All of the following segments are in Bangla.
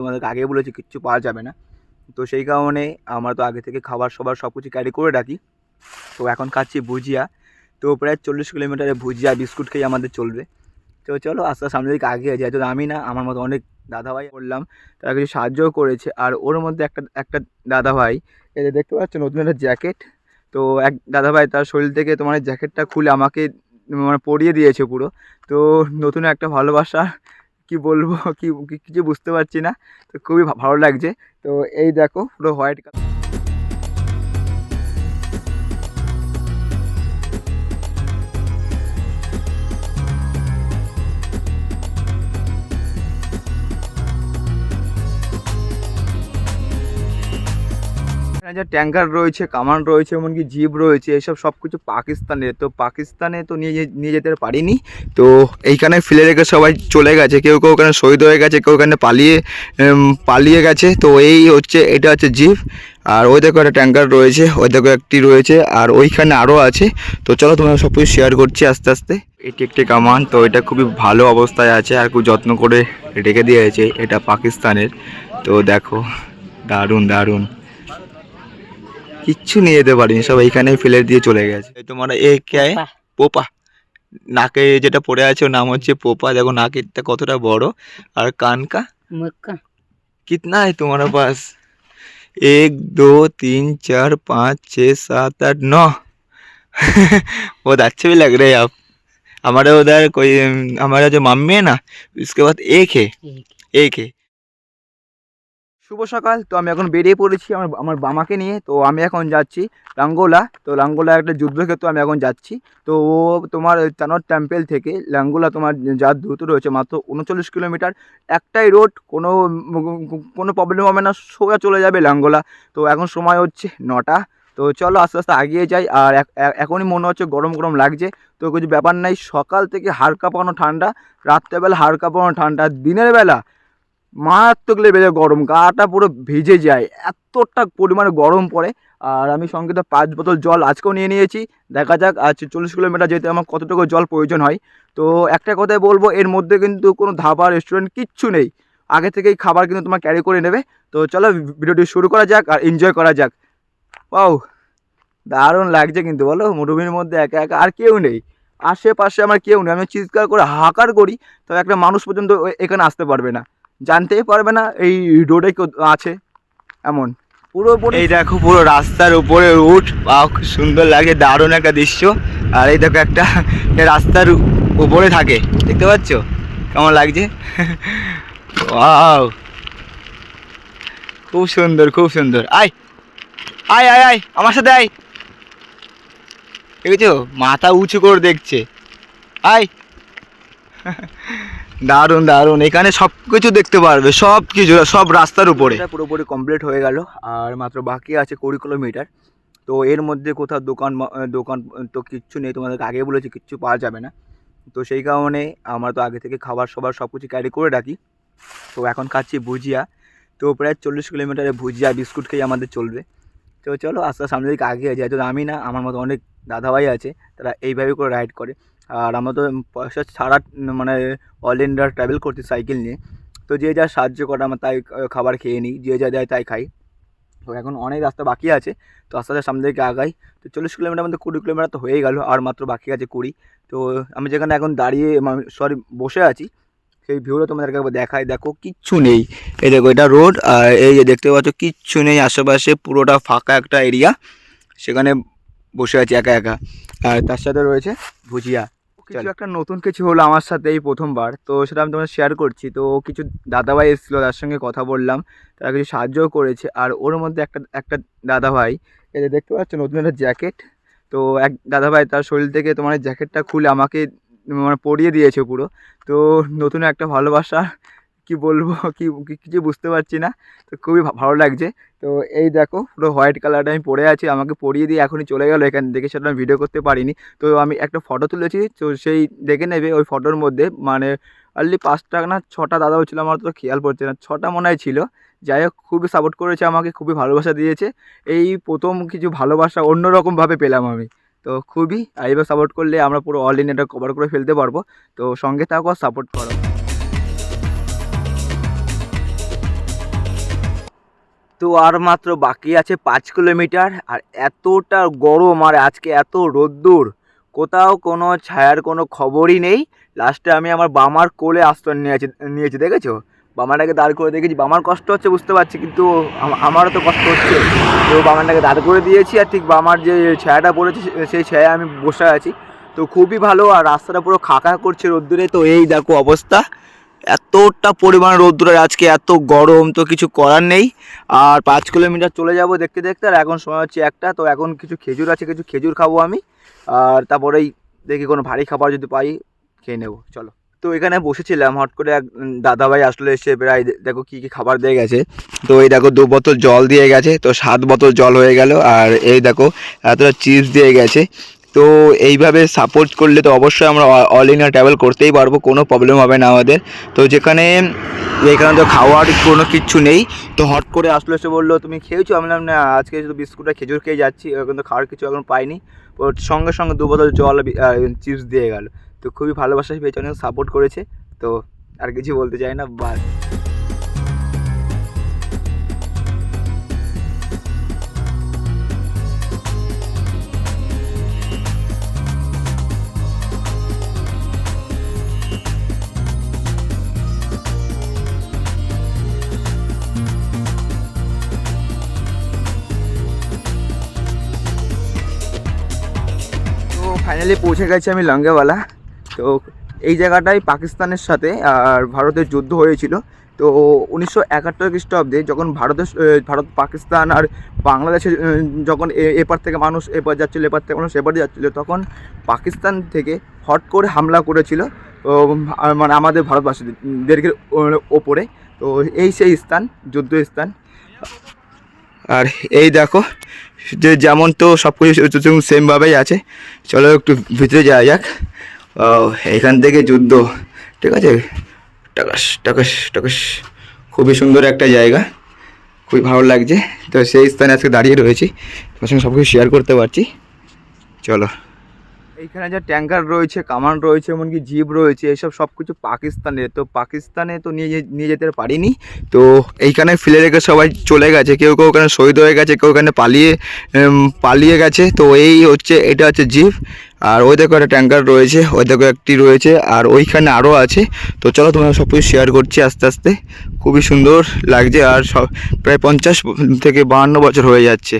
তোমাদেরকে আগে বলেছি কিচ্ছু পাওয়া যাবে না। তো সেই কারণে আমরা তো আগে থেকে খাবার সবার সব কিছু ক্যারি করে রাখি। তো এখন খাচ্ছি ভুজিয়া। তো প্রায় 40 কিলোমিটারে ভুজিয়া বিস্কুট খেয়ে আমাদের চলবে। তো চলো আস্তে আস্তে সামনের দিকে এগিয়ে যাই। তো আমি না, আমার মতো অনেক দাদাভাই বললাম, তারা কিছু সাহায্যও করেছে। আর ওর মধ্যে একটা একটা দাদাভাই, এই যে দেখতে পাচ্ছ নতুন একটা জ্যাকেট। তো এক দাদাভাই তার শরীর থেকে তোমার জ্যাকেটটা খুলে আমাকে মানে পরিয়ে দিয়েছে পুরো। তো নতুন একটা ভালোবাসা, কি বলবো, কিছু বুঝতে পারছি না। তো খুবই ভালো লাগছে। তো এই দেখো পুরো হোয়াইট কালার। এখানে যে ট্যাঙ্কার রয়েছে, কামান রয়েছে, এমনকি জিপ রয়েছে, এসব সব কিছু পাকিস্তানের। তো পাকিস্তানে তো নিয়ে যেতে পারিনি। তো এইখানে ফেলে রেখে সবাই চলে গেছে, কেউ কেউ ওখানে শহীদ হয়ে গেছে, কেউ ওখানে পালিয়ে গেছে। তো এই হচ্ছে, এটা হচ্ছে জিপ। আর ওই দেখো একটা ট্যাঙ্কার রয়েছে, ওই দেখো একটি রয়েছে, আর ওইখানে আরও আছে। তো চলো তোমরা সব কিছু শেয়ার করছি আস্তে আস্তে। এটি একটি কামান, তো এটা খুবই ভালো অবস্থায় আছে আর খুব যত্ন করে রেখে দিয়েছে। এটা পাকিস্তানের। তো দেখো, দারুণ দারুণ, কিচ্ছু নিয়ে যেতে পারিনি, সব এইখানেই ফেলে দিয়ে চলে গেছে। তোমার এ কে পোপা, নাকে যেটা পড়ে আছে ওর নাম হচ্ছে পোপা। দেখো নাকেরটা কতটা বড়। আর কানকা কিতনা है तुम्हारा पास? 1 2 3 4 5 6 7 8 9 बहुत अच्छे भी लग रहे हैं आप। हमारे उधर कोई हमारा जो मम्मी है ना, उसके बाद एक है। শুভ সকাল। তো আমি এখন বেরিয়ে পড়েছি আমার আমার বামাকে নিয়ে। তো আমি এখন যাচ্ছি লাঙ্গোলা। তো লাঙ্গোলা একটা যুদ্ধক্ষেত্র, আমি এখন যাচ্ছি। তো ও তোমার চানর টেম্পেল থেকে লাঙ্গোলা তোমার যা দ্রুত রয়েছে মাত্র 39 কিলোমিটার। একটাই রোড, কোনো প্রবলেম হবে না, সোজা চলে যাবে লাঙ্গোলা। তো এখন সময় হচ্ছে 9টা। তো চলো আস্তে আস্তে এগিয়ে যাই। আর এখনই মনে হচ্ছে গরম গরম লাগছে। তো কিছু ব্যাপার নাই, সকাল থেকে হাড় কাঁপানো ঠান্ডা, রাত্রেবেলা হাড় কাঁপানো ঠান্ডা, দিনের বেলা মারাত্মক লেভেলে গরম, গাটা পুরো ভিজে যায়, এতটা পরিমাণে গরম পড়ে। আর আমি সঙ্গে তো 5 বোতল জল আজকেও নিয়ে নিয়েছি। দেখা যাক আজ 40 কিলোমিটার যেতে আমার কতটুকু জল প্রয়োজন হয়। তো একটা কথাই বলবো, এর মধ্যে কিন্তু কোনো ধাবা রেস্টুরেন্ট কিচ্ছু নেই। আগে থেকেই খাবার কিন্তু তোমার ক্যারি করে নেবে। তো চলো ভিডিওটি শুরু করা যাক আর এনজয় করা যাক। ওয়াও, দারুণ লাগছে কিন্তু বলো, মরুভূমির মধ্যে একা একা, আর কেউ নেই আশেপাশে, আমার কেউ নেই। আমি চিৎকার করে হাহাকার করি, তবে একটা মানুষ পর্যন্ত এখানে আসতে পারবে না, জানতেই পারবে না এই রোডে কেউ আছে এমন। পুরোপুরি এই দেখো পুরো রাস্তার উপরে রুট, বা খুব সুন্দর লাগে, দারুণ একটা দৃশ্য। আর এই দেখো একটা রাস্তার উপরে থাকে, দেখতে পাচ্ছ কেমন লাগছে? ওয়াও, খুব সুন্দর খুব সুন্দর। আয় আয় আয় আয় আমার সাথে আয়। দেখেছো, মাথা উঁচু করে দেখছে। আয়, দারুণ দারুণ, এখানে সব কিছু দেখতে পারবে, সব কিছু, সব রাস্তার উপরে। পুরোপুরি কমপ্লিট হয়ে গেল, আর মাত্র বাকি আছে 20 কিলোমিটার। তো এর মধ্যে কোথাও দোকান তো কিচ্ছু নেই, তোমাদেরকে আগে বলেছি কিচ্ছু পাওয়া যাবে না। তো সেই কারণে আমরা তো আগে থেকে খাবার সবার সব কিছু ক্যারি করে রাখি। তো এখন খাচ্ছি ভুজিয়া। তো প্রায় 40 কিলোমিটারে ভুজিয়া বিস্কুট খেয়ে আমাদের চলবে। তো চলো আস্তে আস্তে সামনের দিকে এগিয়ে যাই। তো আমি না, আমার মতো অনেক দাদাভাই আছে, তারা এইভাবে করে রাইড করে। আর আমরা তো পয়সা ছাড়া মানে অল ইন্ডিয়া ট্রাভেল করছি সাইকেল নিয়ে। তো যে যা সাহায্য করে আমরা তাই খাবার খেয়ে নিই, যে যা দেয় তাই খাই। তো এখন অনেক রাস্তা বাকি আছে, তো আস্তে আস্তে সামনের দিকে আগাই। তো 40 কিলোমিটার মধ্যে 20 কিলোমিটার তো হয়েই গেল, আর মাত্র বাকি আছে 20। তো আমি যেখানে এখন দাঁড়িয়ে বসে আছি, সেই ভিউটা তোমাদেরকে একবার দেখাই। দেখো কিচ্ছু নেই, এই দেখো এটা রোড, আর এই যে দেখতে পাচ্ছ কিচ্ছু নেই আশেপাশে, পুরোটা ফাঁকা একটা এরিয়া, সেখানে বসে আছি একা একা। আর তার সাথে রয়েছে ভুজিয়া। কিছু একটা নতুন কিছু হলো আমার সাথে এই প্রথমবার, তো সেটা আমি তোমার শেয়ার করছি। তো কিছু দাদাভাই এসেছিলো, তার সঙ্গে কথা বললাম, তারা কিছু সাহায্যও করেছে। আর ওর মধ্যে একটা একটা দাদাভাই, এই যে দেখতে পাচ্ছ নতুন একটা জ্যাকেট। তো এক দাদাভাই তার শরীর থেকে তোমার জ্যাকেটটা খুলে আমাকে মানে পরিয়ে দিয়েছে পুরো। তো নতুন একটা ভালোবাসা, কি বলবো, কিছু বুঝতে পারছি না। তো খুবই ভালো লাগছে। তো এই দেখো পুরো হোয়াইট কালারটা আমি পরে আছি, আমাকে পরিয়ে দিয়ে এখনই চলে গেলো এখান থেকে, সেটা আমি ভিডিও করতে পারিনি। তো আমি একটা ফটো তুলেছি, তো সেই দেখে নেবে। ওই ফটোর মধ্যে মানে অনলি 5টা না 6টা দাদাও ছিল, আমার তো খেয়াল পড়ছে না, 6টা মনে হয় ছিল। যাই হোক, খুবই সাপোর্ট করেছে আমাকে, খুবই ভালোবাসা দিয়েছে। এই প্রথম কিছু ভালোবাসা অন্যরকমভাবে পেলাম আমি। তো খুবই, এইভাবে সাপোর্ট করলে আমরা পুরো অল ইন্ডিয়াটা কভার করে ফেলতে পারবো। তো সঙ্গে থাকো, সাপোর্ট করো। তো আর মাত্র বাকি আছে 5 কিলোমিটার। আর এতটা গরম আর আজকে এত রোদ্দুর, কোথাও কোনো ছায়ার কোনো খবরই নেই। লাস্টে আমি আমার বামার কোলে আশ্রয় নিয়েছি দেখেছো, বামাটাকে দাঁড় করে দেখেছি। বামার কষ্ট হচ্ছে বুঝতে পারছি, কিন্তু আমারও তো কষ্ট হচ্ছে। তো বামাটাকে দাঁড় করে দিয়েছি আর ঠিক বামার যে ছায়াটা পড়েছে সেই ছায়ায় আমি বসে আছি। তো খুবই ভালো। আর রাস্তাটা পুরো খাঁকা করছে রোদ্দুরে। তো এই দেখো অবস্থা, এতটা পরিমাণ রোদ্দুরের আজকে, এত গরম, তো কিছু করার নেই। আর 5 কিলোমিটার চলে যাব দেখতে দেখতে। আর এখন সময় হচ্ছে 1টা। তো এখন কিছু খেজুর আছে, কিছু খেজুর খাবো আমি। আর তারপরেই দেখি কোনো ভারী খাবার যদি পাই খেয়ে নেবো। চলো। তো এখানে বসেছিলাম, হট করে এক দাদাভাই আসলে এসে প্রায় দেখো কী কী খাবার দিয়ে গেছে। তো এই দেখো 2 বোতল জল দিয়ে গেছে, তো 7 বোতল জল হয়ে গেল। আর এই দেখো এতটা চিপস দিয়ে গেছে। তো এইভাবে সাপোর্ট করলে তো অবশ্যই আমরা অল ইন্ডিয়া ট্রাভেল করতেই পারবো, কোনো প্রবলেম হবে না আমাদের। তো এখানে তো খাওয়ার কোনো কিচ্ছু নেই। তো হট করে আসলে এসে বললো তুমি খেয়েছো? আমি বললাম না, আজকে শুধু বিস্কুট আর খেজুর খেয়ে যাচ্ছি, এখন তো খাওয়ার কিছু এখন পাইনি। ওর সঙ্গে সঙ্গে 2 বোতল জল চিপস দিয়ে গেল। তো খুবই ভালোবাসা পেয়েছে, অনেক সাপোর্ট করেছে। তো আর কিছু বলতে চাই না, বাস। তো ফাইনালি পৌঁছে গেছি আমি লঙ্গেওয়ালা। তো এই জায়গাটায় পাকিস্তানের সাথে আর ভারতের যুদ্ধ হয়েছিল। তো 1971 খ্রিস্টাব্দে যখন ভারত পাকিস্তান আর বাংলাদেশে যখন এপার থেকে মানুষ এপার যাচ্ছিলো, এপার থেকে মানুষ এপার যাচ্ছিলো, তখন পাকিস্তান থেকে হট করে হামলা করেছিল মানে আমাদের ভারতবাসীদেরকে ওপরে। তো এই সেই স্থান, যুদ্ধ স্থান। আর এই দেখো যে যেমন তো সব কিছু সেমভাবেই আছে। চলো একটু ভিতরে যাওয়া যাক। এখান থেকে যুদ্ধ, ঠিক আছে, টাকাস টাকাস টাকাস, খুবই সুন্দর একটা জায়গা, খুবই ভালো লাগছে। তো সেই স্থানে আজকে দাঁড়িয়ে রয়েছি, তোমার সঙ্গে সব কিছু শেয়ার করতে পারছি। চলো। এইখানে যা ট্যাঙ্কার রয়েছে, কামান রয়েছে, এমনকি জিপ রয়েছে, এসব সব কিছু পাকিস্তানের। তো পাকিস্তানে তো নিয়ে যেতে পারিনি। তো এইখানে ফেলে রেখে সবাই চলে গেছে, কেউ কেউ ওখানে শহীদ হয়ে গেছে, কেউ ওখানে পালিয়ে গেছে। তো এটা হচ্ছে জিপ। আর ওই দেখো একটা ট্যাঙ্কার রয়েছে, ওই দেখো একটি রয়েছে, আর ওইখানে আরও আছে। তো চলো তোমার সব কিছু শেয়ার করছি আস্তে আস্তে। খুবই সুন্দর লাগছে। আর সব প্রায় 50 থেকে 52 বছর হয়ে যাচ্ছে।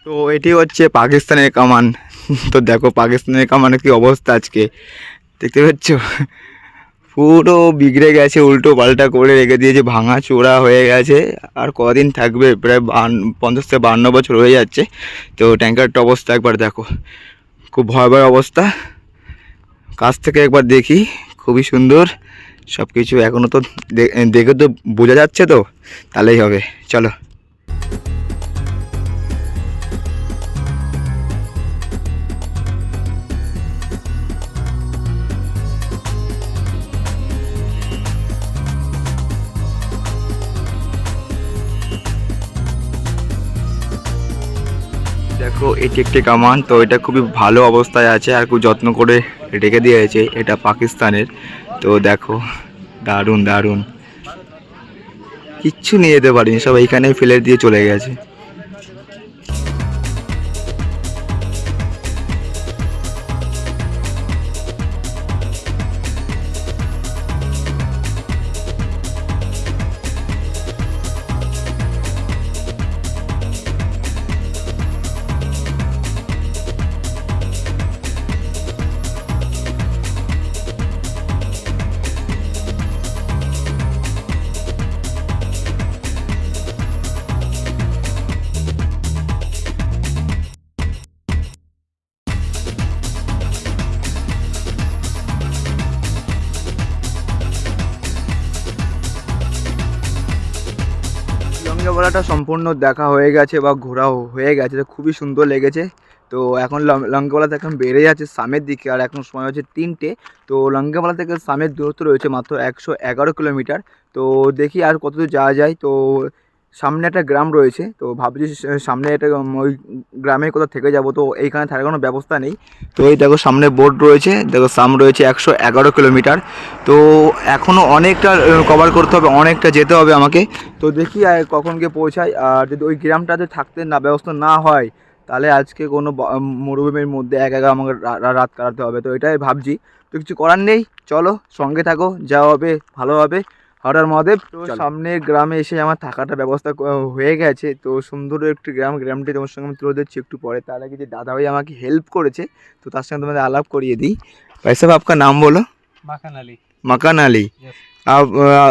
তো এটি হচ্ছে পাকিস্তানের কামান। তো দেখো পাকিস্তানের কামানের কি অবস্থা আজকে, দেখতে পাচ্ছ, পুরো বিগড়ে গেছে, উল্টো পাল্টা করে রেখে দিয়েছে, ভাঙা চোরা হয়ে গেছে। আর কদিন থাকবে, প্রায় 50 থেকে 52 বছর হয়ে যাচ্ছে। তো ট্যাঙ্কারটা অবস্থা একবার দেখো, খুব ভয়াবহ অবস্থা। কাছ থেকে একবার দেখি, খুবই সুন্দর সব কিছু। এখনও তো দেখে তো বোঝা যাচ্ছে, তো তাহলেই হবে। চলো। দেখো এটি একটি কামান। তো এটা খুবই ভালো অবস্থায় আছে আর খুব যত্ন করে রেখে দিয়েছে, এটা পাকিস্তানের। তো দেখো দারুণ দারুণ, কিচ্ছু নিয়ে যেতে পারিনি, সব এইখানেই ফেলে দিয়ে চলে গেছে। লঙ্কাওয়ালাটা সম্পূর্ণ দেখা হয়ে গেছে বা ঘোরা হয়ে গেছে, তো খুবই সুন্দর লেগেছে। তো এখন লঙ্কাওয়ালা থেকে এখন বেড়ে যাচ্ছে সামের দিকে। আর এখন সময় হচ্ছে 3টে। তো লঙ্কাওয়ালা থেকে সামের দূরত্ব রয়েছে মাত্র 111 কিলোমিটার। তো দেখি আর কতদূর যাওয়া যায়। তো সামনে একটা গ্রাম রয়েছে, তো ভাবছি সামনে একটা ওই গ্রামে কোথাও থেকে যাব, তো এইখানে থাকার কোনো ব্যবস্থা নেই। তো এই দেখো সামনে বোর্ড রয়েছে, দেখো সাম রয়েছে 111 কিলোমিটার। তো এখনও অনেকটা কভার করতে হবে, অনেকটা যেতে হবে আমাকে। তো দেখি আর কখন গিয়ে পৌঁছাই। আর যদি ওই গ্রামটাতে থাকতে না ব্যবস্থা না হয়, তাহলে আজকে কোনো মরুভূমির মধ্যে একা একা আমাকে রাত কাটাতে হবে। তো এটাই ভাবছি, তো কিছু করার নেই, চলো সঙ্গে থাকো, যা হবে ভালো হবে। হঠাৎ মহাদেব। তো সামনে গ্রামে এসে আমার থাকাটা ব্যবস্থা হয়ে গেছে। তো সুন্দর একটি গ্রামটি তোমার সঙ্গে আমি তুলে দিচ্ছি একটু পরে। তার আগে যে দাদাভাই আমাকে হেল্প করেছে, তো তার সঙ্গে তোমাদের আলাপ করিয়ে দিই। भाई साहब आपका नाम बोलो। मकान अली। मकान अली। यस।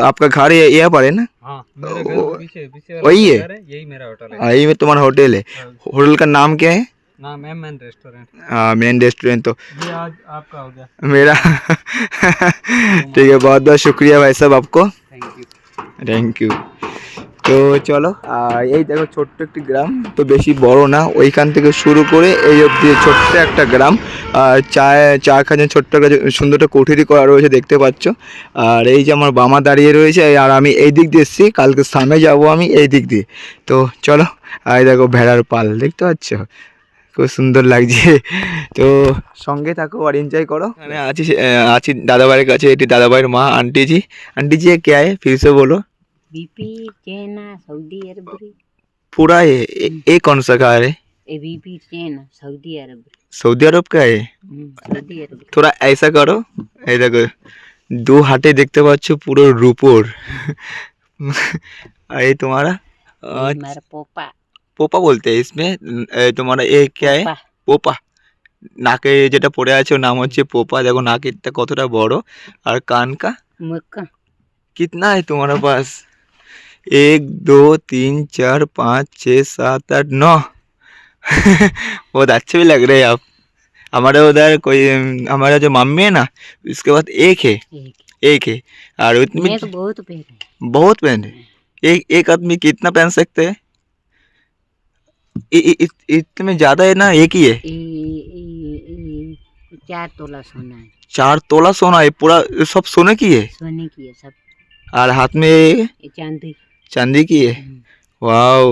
आपका घर यहाँ पर है ना? हाँ, मेरे घर के पीछे पीछे वाला वही है? घर है, यही मेरा होटल है। यही में तुम्हारा होटल है? हाँ, होटल का नाम क्या है? नाम एमएन रेस्टोरेंट। Main restaurant. तो ये आज आपका हो गया। मेरा ठीक है, बहुत बहुत शुक्रिया भाई साहब आपको, थैंक यू। Thank you. তো চলো, আর এই দেখো ছোট্ট একটি গ্রাম, তো বেশি বড় না, ওইখান থেকে শুরু করে এই অবধি ছোট্ট একটা গ্রাম। আর চারখানে ছোট্ট একটা সুন্দর একটা কুঠুরি করা রয়েছে, দেখতে পাচ্ছ। আর এই যে আমার বামা দাঁড়িয়ে রয়েছে, আর আমি এই দিক দিয়ে এসেছি, কালকে সামনে যাব আমি এই দিক দিয়ে। তো চলো, আর এই দেখো ভেড়ার পাল, দেখতে পাচ্ছ, খুব সুন্দর লাগছে। তো সঙ্গে থাকো আর এনজয় করো। এখানে আছি দাদাভাইয়ের কাছে, এটি দাদাভাইয়ের মা आंटी जी। आंटी जी ये क्या है, फिर से बोलो। बीपी चेना सऊदी अरब री। पूरा ये कौन सा कार है? ए बीपी चेना सऊदी अरब री। सऊदी अरब का है? सऊदी अरब री। थोड़ा ऐसा करो, এই দেখো দু হাতে দেখতে পাচ্ছ পুরো রূপোর। আর এই তোমারা ये हमारा पोपा पोपा बोलते हैं इसमें। तुम्हारा ये क्या है? पोपा পোপা। নাকে যেটা পড়ে আছে ওর নাম হচ্ছে পোপা। দেখো নাকেরটা কতটা বড়। আর কান কা मक्का कितना है तुम्हारे पास? 1 2 3 4 5 6 7 8 9। बहुत अच्छे भी लग रहे हैं आप। हमारे उधर कोई हमारा जो मम्मी है ना, उसके बाद एक है, एक है। और उतनी मैं तो बहुत पहन है। बहुत पहनते। एक आदमी कितना पहन सकते हैं? इतने में ज्यादा है ना, एक ही है। 4 तोला सोना है। 4 तोला सोना है पूरा, सब सोने की है। सोने की है सब। और हाथ में ये चांदी चांदी की है। वाओ,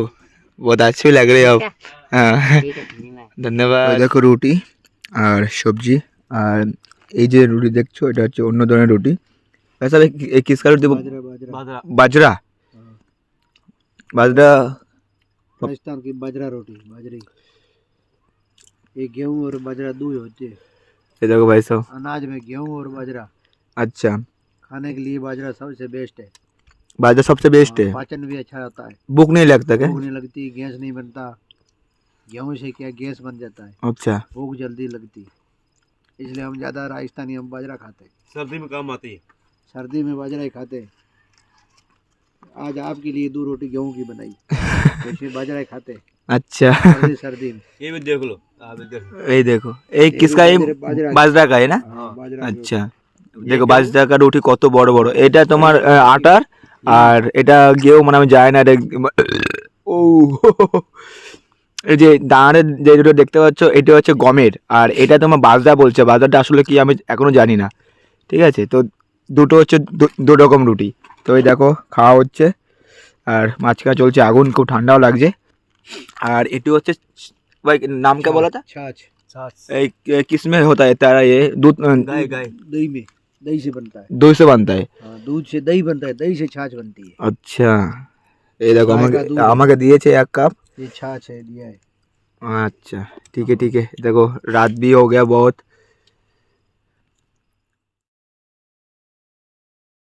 बहुत अच्छे लग रहे हैं आप। हाँ, ठीक है, धन्यवाद। ধন্যবাদ। দেখো রুটি আর সবজি, আর এই যে রুটি দেখছো এটা হচ্ছে অন্য ধরনের রুটি। ऐसा किसका रोटी? बाजरा। बाजरा। बाजरा राजस्थान की बाजरा रोटी, बाजरी। ये गेहूं और बाजरा दूध होती है। ये देखो भाई साहब। अनाज में गेहूं और बाजरा, अच्छा, खाने के लिए बाजरा सबसे बेस्ट है। बाजरा सबसे बेस्ट है। पाचन भी अच्छा होता है, भूख नहीं लगता क्या? भूख नहीं लगती, गैस नहीं बनता। गेहूं से क्या गैस बन जाता है, अच्छा, भूख जल्दी लगती, इसलिए हम ज़्यादा राजस्थानी हम बाजरा खाते हैं। सर्दी में काम आती है। सर्दी में बाजरा ही खाते हैं। आज आपके लिए 2 रोटी गेहूं की बनाई, क्योंकि बाजरा ही खाते हैं अच्छा। सर्दी में। ये भी देख लो, आप इधर। ये देखो, ये किसका है? बाजरा का है ना? हाँ, बाजरा की আচ্ছা, দেখো বাজরা কা রুটি কত বড় বড়। এটা তোমার আটার, আর এটা গেও মানে আমি জানি না এটা। ও এই যে দাঁড়ে যে দুটো দেখতে পাচ্ছ, এটা হচ্ছে গমের, আর এটা তোমার বাজরা বলছে। বাজরাটা আসলে কি আমি এখনো জানি না। ঠিক আছে, তো দুটো হচ্ছে দু রকম রুটি। তো এই দেখো খাওয়া হচ্ছে, আর মাঝখানে চলছে আগুন, খুব ঠান্ডাও লাগছে। আর এটি হচ্ছে ভাই নাম क्या बोला था? छाछ। छाछ किसमें होता है तारा? ये दूध गाय गाय दही में, दही से बनता है। दूध से बनता है। हाँ, दूध से दही बनता है, दही से छाछ बनती है। अच्छा, এই দেখো गाय আমাকে का दूध है। আমাকে দিয়েছে 1 কাপ। ये छाछ है, दिया है। अच्छा ठीक है ठीक है। देखो रात भी हो गया बहुत,